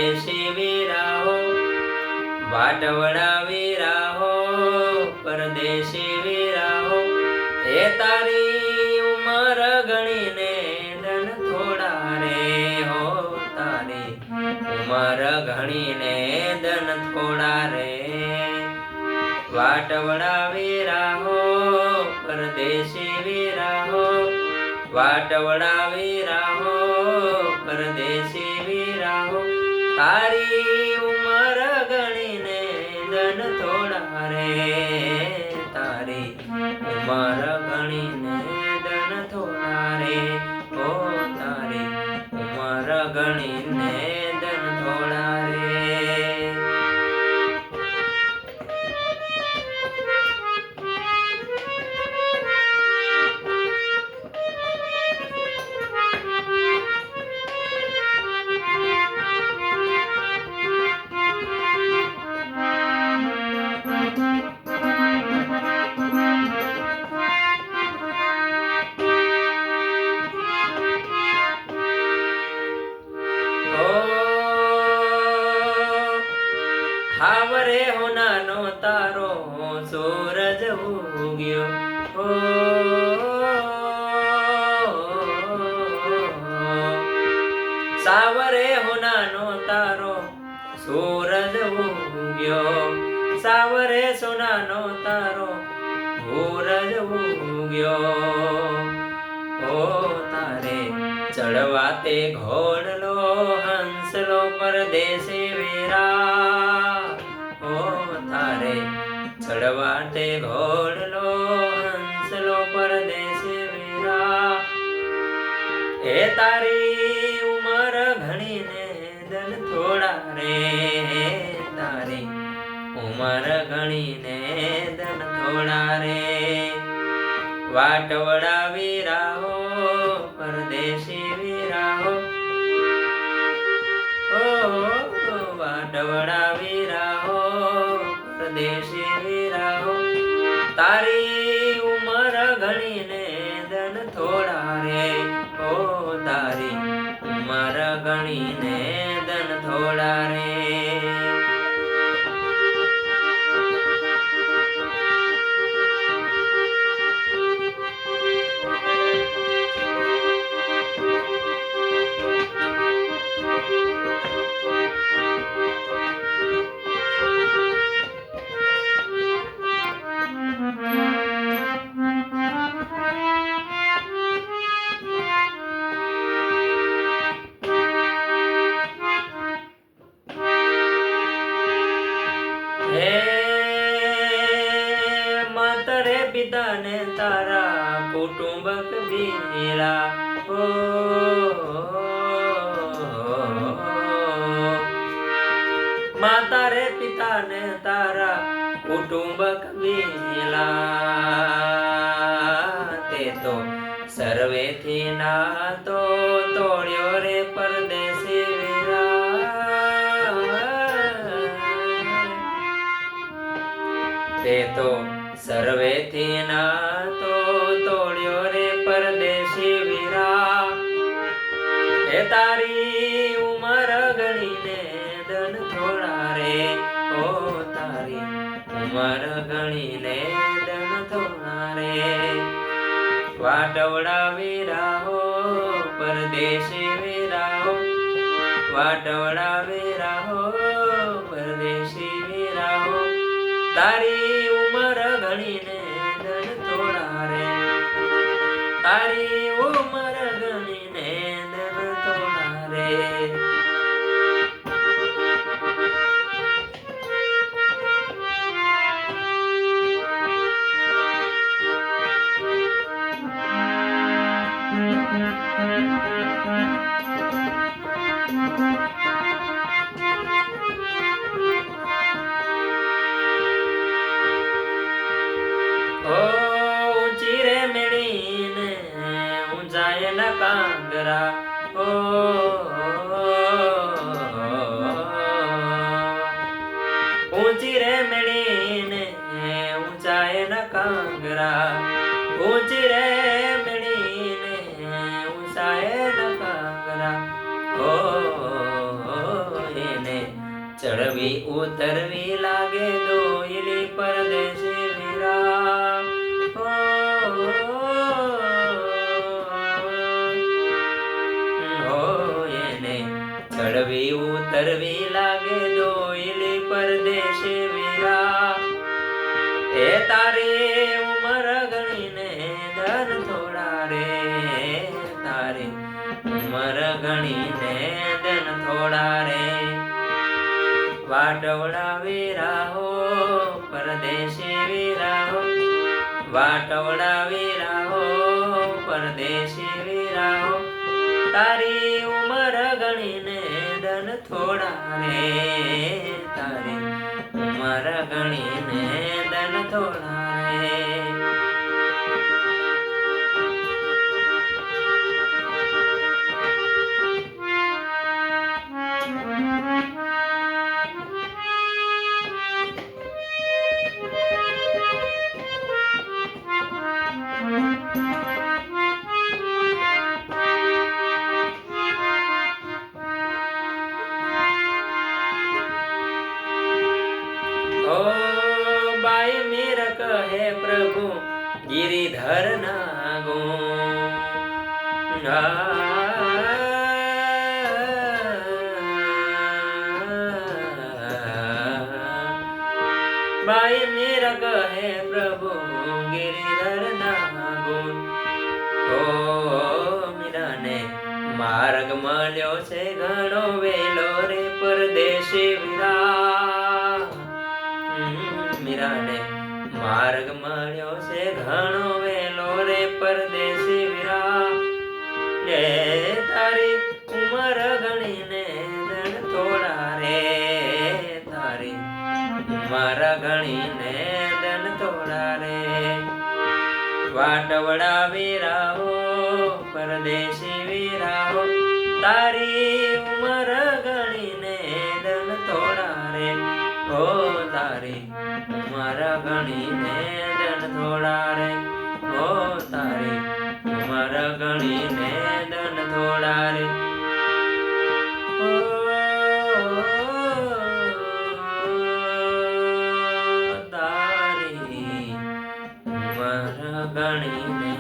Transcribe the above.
પરદેશી વીરા હો વાટવડા વીરા હો પરદેશી વીરા હો એ તારી ઉમર ગણીને ધન થોડા રે હો તારી ઉમર ગણીને ધન થોડા રે વાટવડા વીરા હો પરદેશી વીરા હો વાટવડા વીરા હો પરદેશી વીરા હો તારી ઉમર ગણીને ધન થોડા રે તારી ઉમર ગણીને ધન થોડા રે ઓ તારી ઉમર ગણીને ધન થોડા રે હાવરે હોનાનો તારો સૂરજ ઉગ્યો હો સાવરે હોનાનો તારો સૂરજ ઉગ્યો સાવરે સોનાનો તારો સૂરજ ઉગ્યો ઓ તારે ચડવા તે ઘોડલો હંસલો પરદેશી વીરા તારે ચડવા તે ઘોડલો હંસલો પરદેશી વીરા એ તારી ઉમર ઘણીને ધન થોડા રે તારી ઉમર ઘણીને ધન થોડા રે વાટવડા વીરા હો પરદેશી વીરા હો વાટવડા વીરા હો પરદેશી વીરા હો તારી ઉમર ગણીને ધન થોડા રે ઓ તારી ઉમર ગણીને ધન થોડા રે માતરે પિતાને તારા કુટુંબક વીરા હો માતા રે પિતાને તારા કુટુંબક વીરા તે તો સર્વેથી નાતો તોડ્યો રે પરદેશી તે તો સર્વેથી નાતો તોડ્યો રે પરદેશી વીરા એ તારી ઉમર ગણીને ધન થોડા રે ઓ તારી ઉમર ગણીને ધન થોડા રે વાટવડા વીરા હો પરદેશી વીરા હો વાટવડા વીરા હો પરદેશી વીરા હો તારી ઉમર ગણીને ધન થોડા રે તારી ઉમર ગણીને ધન થોડા રે ઊંચી રે મેળીને ઊંચાઈ ન કાંગરા ઊંચી રે મેળીને ઊંચાઈ ન કાંગરા ઊંચી રે મેળીને ઊંચાઈ ન કાંગરા કરવી લાગે દોયલી પરદેશી વીરા એ તારી ઉમર ગણીને ધન થોડા રે તારી ઉમર ગણીને ધન થોડા રે વાટવડા વીરા હો પરદેશી વીરા હો વાટવડા વીરા હો પરદેશી વીરા હો તારી ઉમર ગણીને ધન થોડા રે તારી ઉમર ગણીને ધન થોડા રે ओ बाई मीर कहे प्रभु गिरिधर नागो बाई मीर कहे प्रभु गिरिधर नागो ओ मीरा ने मार्ग मळ्यो छे घणो वेलो रे परदेशी वीरा मीरा ने मार्ग मळ्यो छे घणो वेलो रे परदेशी वीरा ये तारी उमर गणीने धन थोड़ा रे तारी उमर गणीने धन थोड़ा रे वाटवड़ा वीरा हो परदेशी वीरा हो तारी उमर गणीने धन थोड़ा रे ओ तारी उमर गणीने धन थोड़ा रे ओ तारी उमर गणीने धन थोड़ा रे ओ तारी उमर गणीने